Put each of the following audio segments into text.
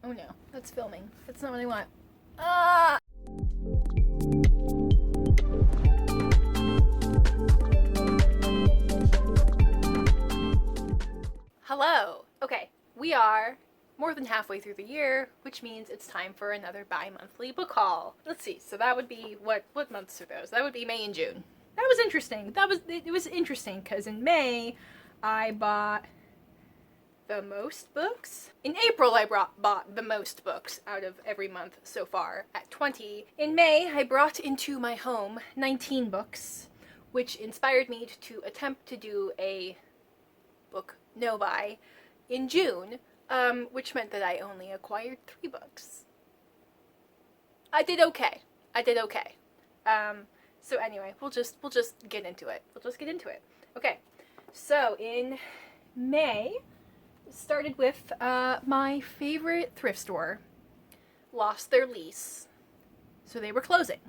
Oh no, that's filming. That's not what I want. Ah! Hello! Okay, we are more than halfway through the year, which means it's time for another bi-monthly book haul. Let's see, so that would be, what months are those? That would be May and June. That was interesting. It was interesting, because in May, I bought the most books. In April, I bought the most books out of every month so far at 20. In May, I brought into my home 19 books, which inspired me to attempt to do a book no-buy in June, which meant that I only acquired 3 books. I did okay. So anyway, we'll just get into it. Okay, so in May, started with my favorite thrift store lost their lease, so they were closing.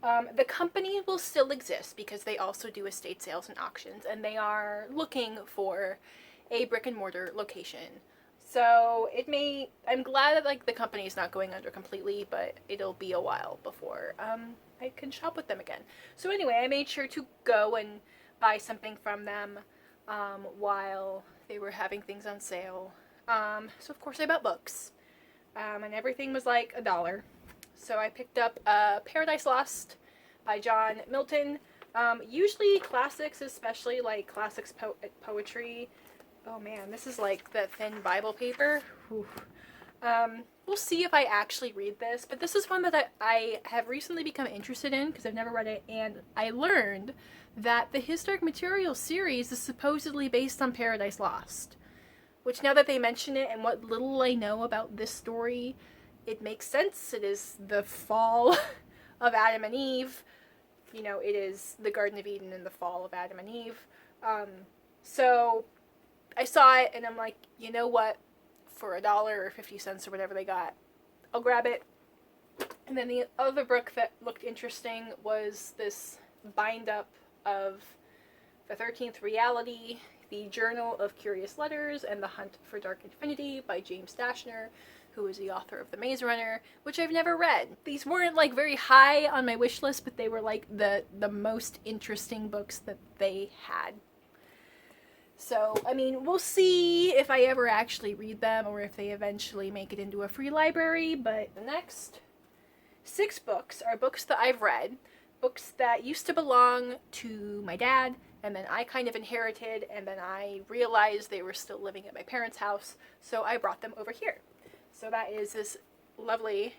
The company will still exist because they also do estate sales and auctions, and they are looking for a brick and mortar location. So I'm glad that the company is not going under completely, but it'll be a while before I can shop with them again. So anyway, I made sure to go and buy something from them while they were having things on sale. So of course I bought books, and everything was like $1. So I picked up Paradise Lost by John Milton. Usually classics, especially like classics poetry. Oh man, this is like the thin Bible paper. We'll see if I actually read this, but this is one that I have recently become interested in because I've never read it, and I learned that the Historic Materials series is supposedly based on Paradise Lost. Which, now that they mention it and what little I know about this story, it makes sense. It is the fall of Adam and Eve. You know, it is the Garden of Eden and the fall of Adam and Eve. So I saw it and I'm like, you know what? For $1 or 50 cents or whatever they got, I'll grab it. And then the other book that looked interesting was this bind up of The 13th Reality, The Journal of Curious Letters, and The Hunt for Dark Infinity by James Dashner, who is the author of The Maze Runner, which I've never read. These weren't like very high on my wish list, but they were like the most interesting books that they had. So, I mean, we'll see if I ever actually read them or if they eventually make it into a free library, but the next 6 books are books that I've read, books that used to belong to my dad, and then I kind of inherited, and then I realized they were still living at my parents' house, so I brought them over here. So that is this lovely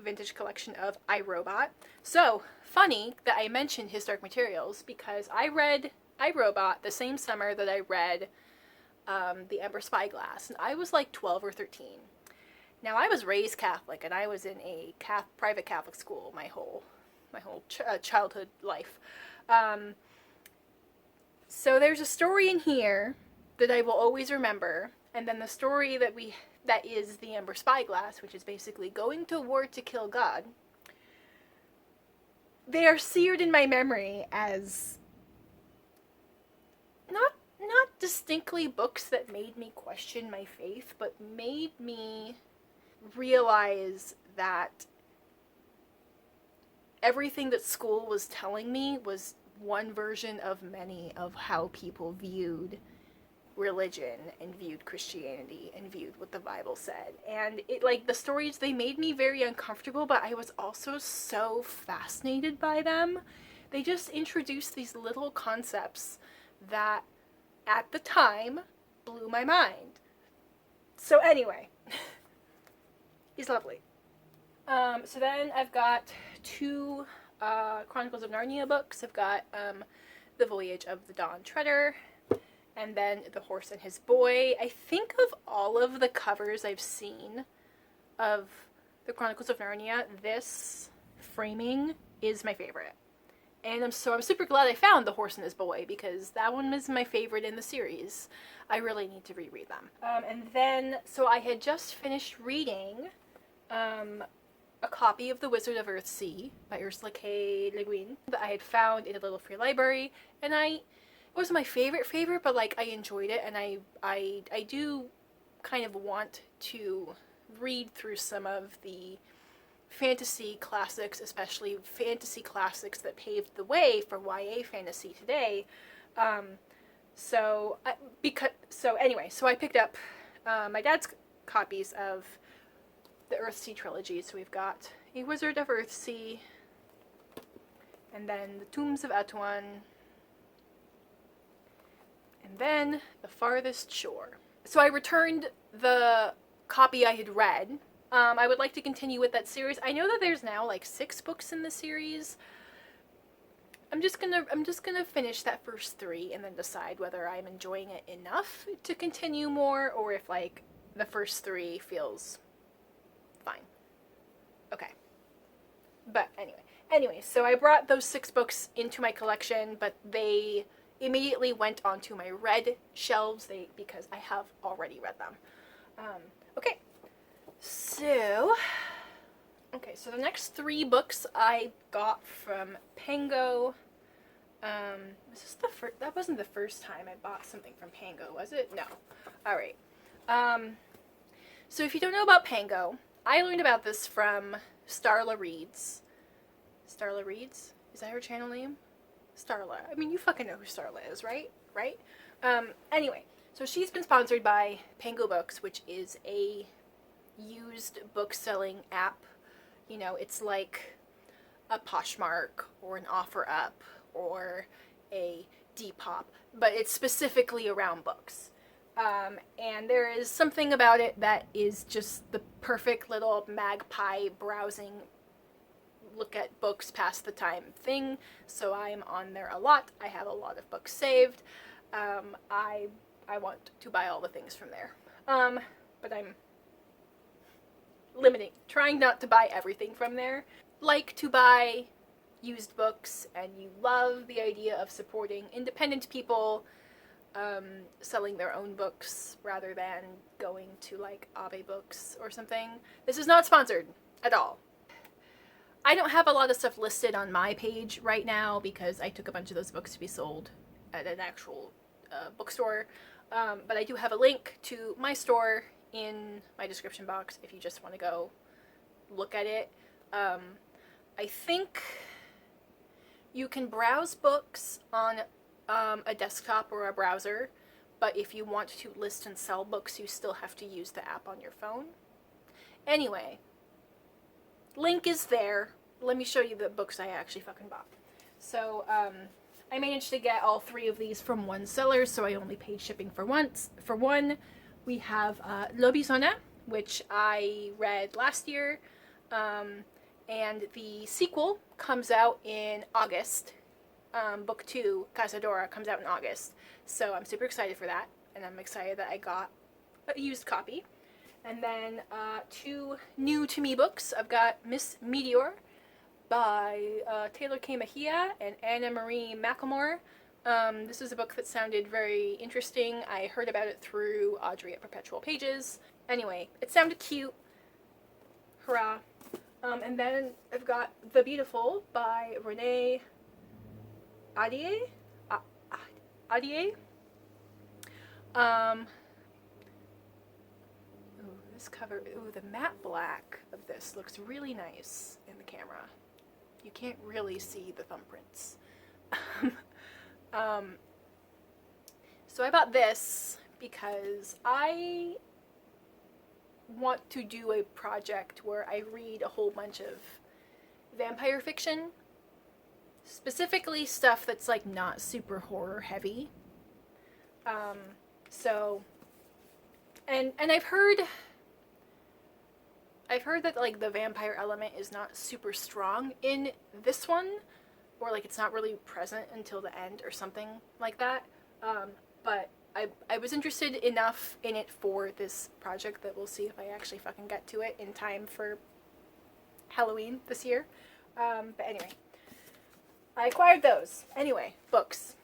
vintage collection of iRobot. So, funny that I mentioned Historic Materials, because I read iRobot the same summer that I read The Ember Spyglass, and I was like 12 or 13. Now, I was raised Catholic, and I was in a private Catholic school my whole childhood life. So there's a story in here that I will always remember, and then the story that is The Ember Spyglass, which is basically going to war to kill God. They are seared in my memory as not distinctly books that made me question my faith, but made me realize that everything that school was telling me was one version of many of how people viewed religion and viewed Christianity and viewed what the Bible said. And it, like, the stories, they made me very uncomfortable, but I was also so fascinated by them. They just introduced these little concepts that at the time blew my mind. So anyway, he's lovely. So then I've got 2 Chronicles of Narnia books. I've got The Voyage of the Dawn Treader, and then The Horse and His Boy. I think of all of the covers I've seen of the Chronicles of Narnia, this framing is my favorite. And I'm super glad I found The Horse and His Boy, because that one is my favorite in the series. I really need to reread them. And then, so I had just finished reading a copy of The Wizard of Earthsea by Ursula K. Le Guin that I had found in a little free library, and it wasn't my favorite, but like I enjoyed it, and I do kind of want to read through some of the fantasy classics, especially fantasy classics that paved the way for YA fantasy today. So I picked up my dad's copies of the Earthsea trilogy. So we've got A Wizard of Earthsea, and then The Tombs of Atuan, and then The Farthest Shore. So I returned the copy I had read. I would like to continue with that series. I know that there's now like 6 books in the series. I'm just gonna finish that first 3 and then decide whether I'm enjoying it enough to continue more, or if like the first 3 feels fine. Okay. But anyway, so I brought those 6 books into my collection, but they immediately went onto my read shelves because I have already read them. Okay. So the next 3 books I got from Pango. That wasn't the first time I bought something from Pango, was it? No. Alright. So if you don't know about Pango, I learned about this from Starla Reads. Starla Reads? Is that her channel name? Starla. I mean, you fucking know who Starla is, right? Right? Anyway, so she's been sponsored by Pango Books, which is a used book selling app. You know, it's like a Poshmark or an OfferUp or a Depop, but it's specifically around books. And there is something about it that is just the perfect little magpie browsing, look at books, pass the time thing. So I'm on there a lot. I have a lot of books saved. I want to buy all the things from there. But I'm trying not to buy everything from there. Like to buy used books, and you love the idea of supporting independent people selling their own books rather than going to like Abe Books or something. This is not sponsored at all. I don't have a lot of stuff listed on my page right now because I took a bunch of those books to be sold at an actual bookstore. But I do have a link to my store in my description box if you just want to go look at it. I think you can browse books on a desktop or a browser, but if you want to list and sell books, you still have to use the app on your phone. Anyway, link is there. Let me show you the books I actually fucking bought. So, I managed to get all 3 of these from one seller, so I only paid shipping for one. We have Lobisona, which I read last year, and the sequel comes out in August. Book 2, Cazadora, comes out in August, so I'm super excited for that, and I'm excited that I got a used copy. And then 2 new to me books. I've got Miss Meteor by Taylor K. Mejia and Anna Marie McLemore. This is a book that sounded very interesting. I heard about it through Audrey at Perpetual Pages. Anyway, it sounded cute. Hurrah. And then I've got The Beautiful by Renee Adier? Adier? This cover, the matte black of this looks really nice in the camera. You can't really see the thumbprints. So I bought this because I want to do a project where I read a whole bunch of vampire fiction. Specifically stuff that's like not super horror heavy. And I've heard that like the vampire element is not super strong in this one, or like it's not really present until the end or something like that. But I was interested enough in it for this project that we'll see if I actually fucking get to it in time for Halloween this year. But anyway, I acquired those. Anyway, books.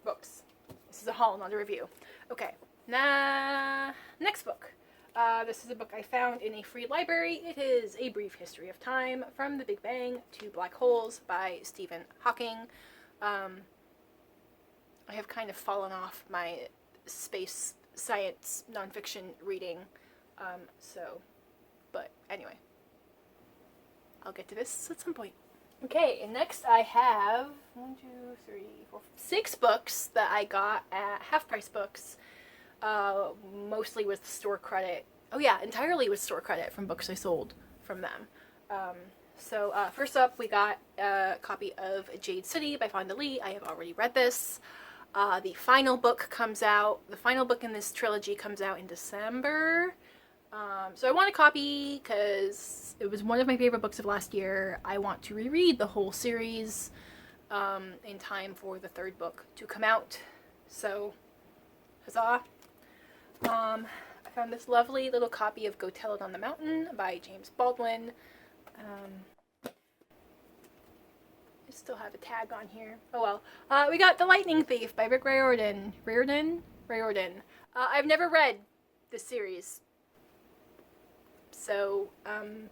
This is a haul, not a review. Okay, next book. This is a book I found in a free library. It is A Brief History of Time, From the Big Bang to Black Holes by Stephen Hawking. I have kind of fallen off my space science nonfiction reading, so But anyway, I'll get to this at some point. Okay, and next I have 6 books that I got at Half Price Books, mostly with store credit. Oh yeah, entirely with store credit from books I sold from them. So first up, we got a copy of Jade City by Fonda Lee. I have already read this. The final book in this trilogy comes out in December. So I want a copy because it was one of my favorite books of last year. I want to reread the whole series in time for the 3rd book to come out. So, huzzah. I found this lovely little copy of Go Tell It on the Mountain by James Baldwin. I still have a tag on here. Oh well. We got The Lightning Thief by Rick Riordan. Riordan. I've never read this series. So, I'm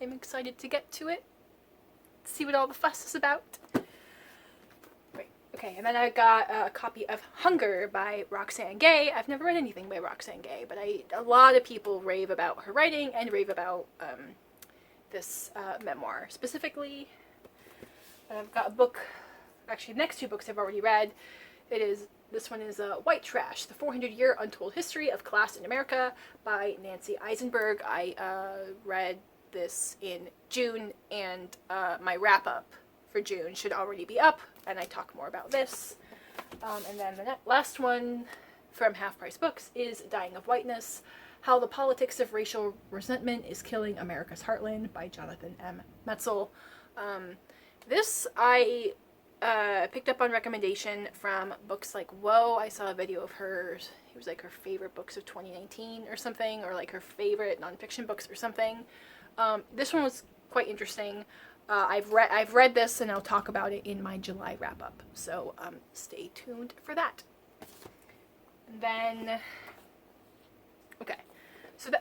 excited to get to it. See what all the fuss is about. Right. Okay, and then I got a copy of Hunger by Roxane Gay. I've never read anything by Roxane Gay, but a lot of people rave about her writing and rave about this memoir. Specifically, I've got a book, actually the next 2 books I've already read. This one is White Trash, The 400-Year Untold History of Class in America by Nancy Eisenberg. I read this in June, and my wrap-up for June should already be up, and I talk more about this. And then the last one from Half Price Books is Dying of Whiteness, How the Politics of Racial Resentment is Killing America's Heartland by Jonathan M. Metzl. This I picked up on recommendation from Books Like Whoa. I saw a video of hers. It was like her favorite books of 2019 or something, or like her favorite nonfiction books or something. This one was quite interesting. I've read this, and I'll talk about it in my July wrap up. So stay tuned for that. And then, okay. So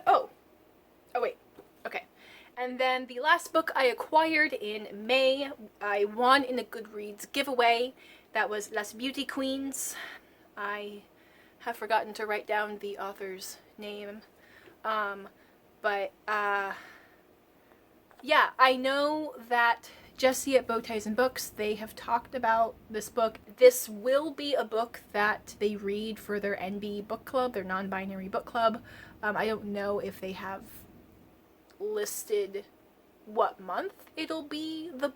okay. And then the last book I acquired in May, I won in a Goodreads giveaway. That was Las Beauty Queens. I have forgotten to write down the author's name. Yeah, I know that Jessie at Bowties and Books, they have talked about this book. This will be a book that they read for their NB book club, their non-binary book club. I don't know if they have listed what month it'll be the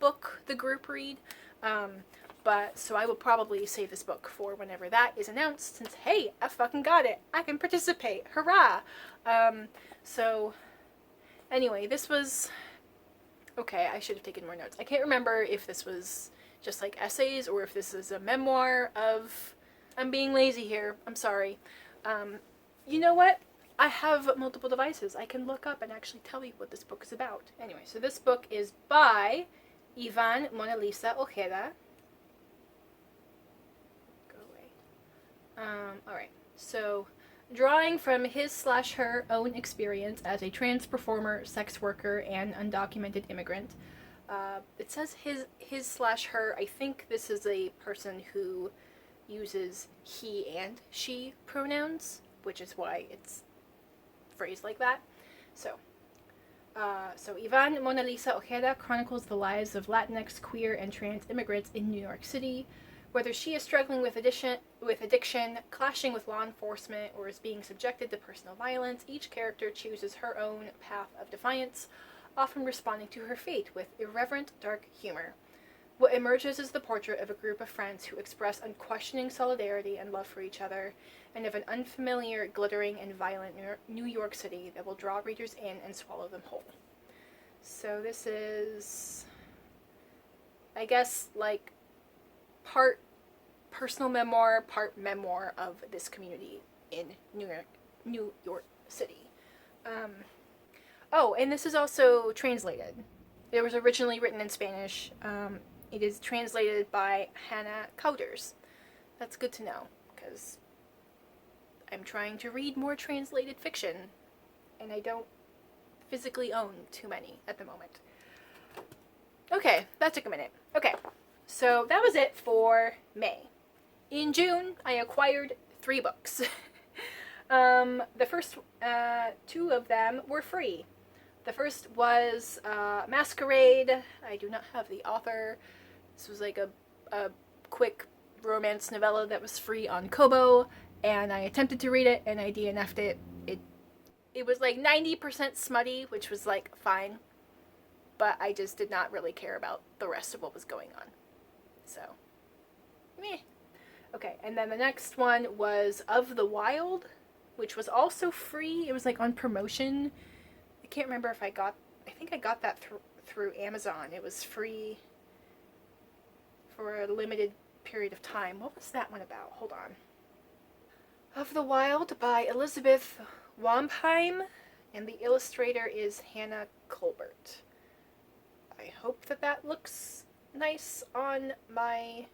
group read. But so I will probably save this book for whenever that is announced, since hey, I fucking got it. I can participate. Hurrah! So anyway, this was okay, I should have taken more notes. I can't remember if this was just like essays or if this is a memoir of... I'm being lazy here. I'm sorry. You know what? I have multiple devices. I can look up and actually tell you what this book is about. Anyway, so this book is by Ivan Mona Lisa Ojeda. Go away. Alright. So, drawing from his/her own experience as a trans performer, sex worker, and undocumented immigrant. It says his/her. I think this is a person who uses he and she pronouns, which is why it's phrased like that. So Ivan Mona Lisa Ojeda chronicles the lives of Latinx, queer, and trans immigrants in New York City. Whether she is struggling with addiction, clashing with law enforcement, or is being subjected to personal violence, each character chooses her own path of defiance, often responding to her fate with irreverent, dark humor. What emerges is the portrait of a group of friends who express unquestioning solidarity and love for each other, and of an unfamiliar, glittering, and violent New York City that will draw readers in and swallow them whole. So this is, I guess, like, part personal memoir, part memoir of this community in New York City. Oh, and this is also translated. It was originally written in Spanish. It is translated by Hannah Cowders. That's good to know, because I'm trying to read more translated fiction, and I don't physically own too many at the moment. Okay, that took a minute. Okay, so that was it for May. In June, I acquired 3 books. The first 2 of them were free. The first was Masquerade. I do not have the author. This was like a quick romance novella that was free on Kobo, and I attempted to read it, and I DNF'd it. It was like 90% smutty, which was like fine, but I just did not really care about the rest of what was going on. So, meh. Okay, and then the next one was Of the Wild, which was also free. It was like on promotion. I can't remember if I think I got that through Amazon. It was free for a limited period of time. What was that one about? Hold on. Of the Wild by Elizabeth Wampheim, and the illustrator is Hannah Colbert. I hope that looks nice on my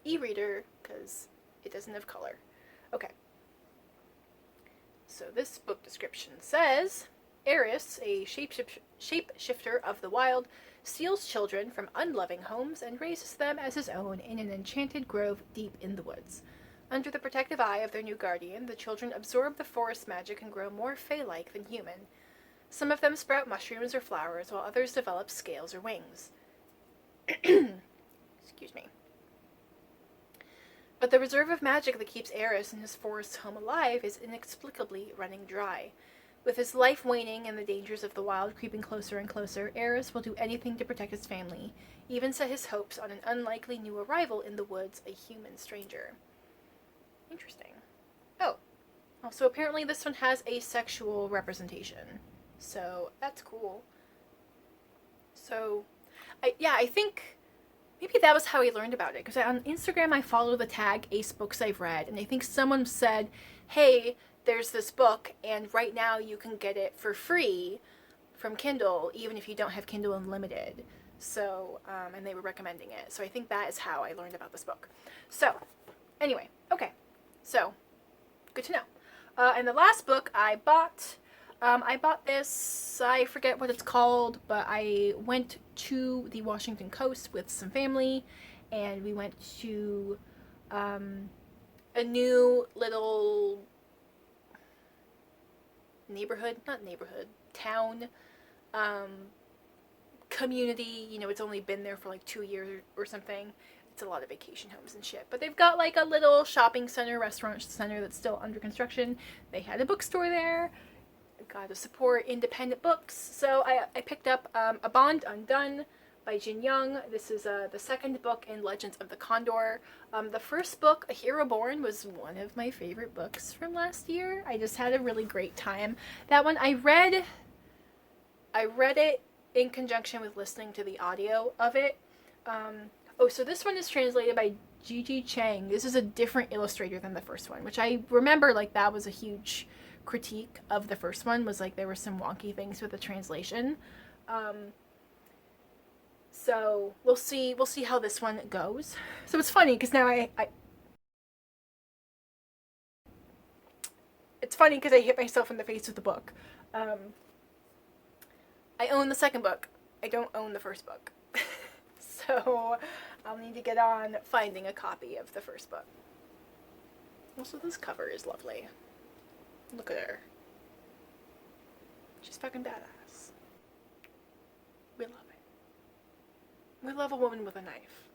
e-reader, because it doesn't have color. Okay. So this book description says, Eris, a shapeshifter of the wild, steals children from unloving homes and raises them as his own in an enchanted grove deep in the woods. Under the protective eye of their new guardian, the children absorb the forest magic and grow more fae-like than human. Some of them sprout mushrooms or flowers, while others develop scales or wings. Excuse me. But the reserve of magic that keeps Eris and his forest home alive is inexplicably running dry. With his life waning and the dangers of the wild creeping closer and closer, Eris will do anything to protect his family, even set his hopes on an unlikely new arrival in the woods, a human stranger. Interesting. Oh. Also, apparently this one has asexual representation. So, that's cool. So, I think maybe that was how I learned about it. Because on Instagram, I follow the tag Ace Books I've Read. And I think someone said, hey, there's this book, and right now you can get it for free from Kindle, even if you don't have Kindle Unlimited. So, and they were recommending it. So I think that is how I learned about this book. So, anyway, okay. So, good to know. And the last book I bought this, I forget what it's called, but I went to the Washington coast with some family, and we went to a new little town, community. You know, it's only been there for like 2 years or something. It's a lot of vacation homes and shit. But they've got like a little shopping center, restaurant center that's still under construction. They had a bookstore there. Gotta support independent books. So I picked up A Bond Undone by Jin Young. This is the second book in Legends of the Condor. The first book, A Hero Born, was one of my favorite books from last year. I just had a really great time. That one I read it in conjunction with listening to the audio of it. So this one is translated by Gigi Chang. This is a different illustrator than the first one, which I remember like that was a huge critique of the first one, was like there were some wonky things with the translation. So we'll see how this one goes. So it's funny because now it's funny because I hit myself in the face with the book. I own the second book. I don't own the first book. So I'll need to get on finding a copy of the first book. Also, this cover is lovely. Look at her. She's fucking badass. We love it. We love a woman with a knife.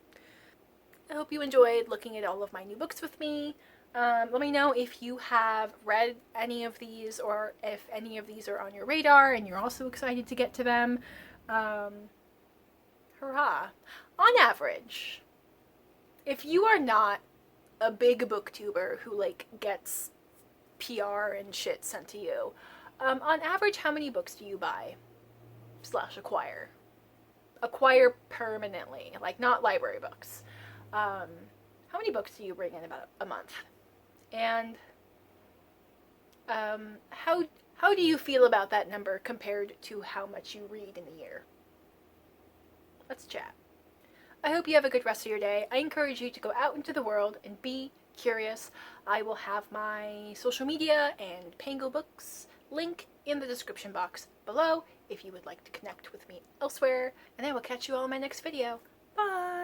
I hope you enjoyed looking at all of my new books with me. Let me know if you have read any of these, or if any of these are on your radar and you're also excited to get to them. Hurrah. On average, if you are not a big booktuber who like gets PR and shit sent to you, on average, how many books do you buy / acquire? Acquire permanently, like not library books. How many books do you bring in about a month? And how do you feel about that number compared to how much you read in a year? Let's chat. I hope you have a good rest of your day. I encourage you to go out into the world and be curious. I will have my social media and Pango books link in the description box below if you would like to connect with me elsewhere, and I will catch you all in my next video. Bye!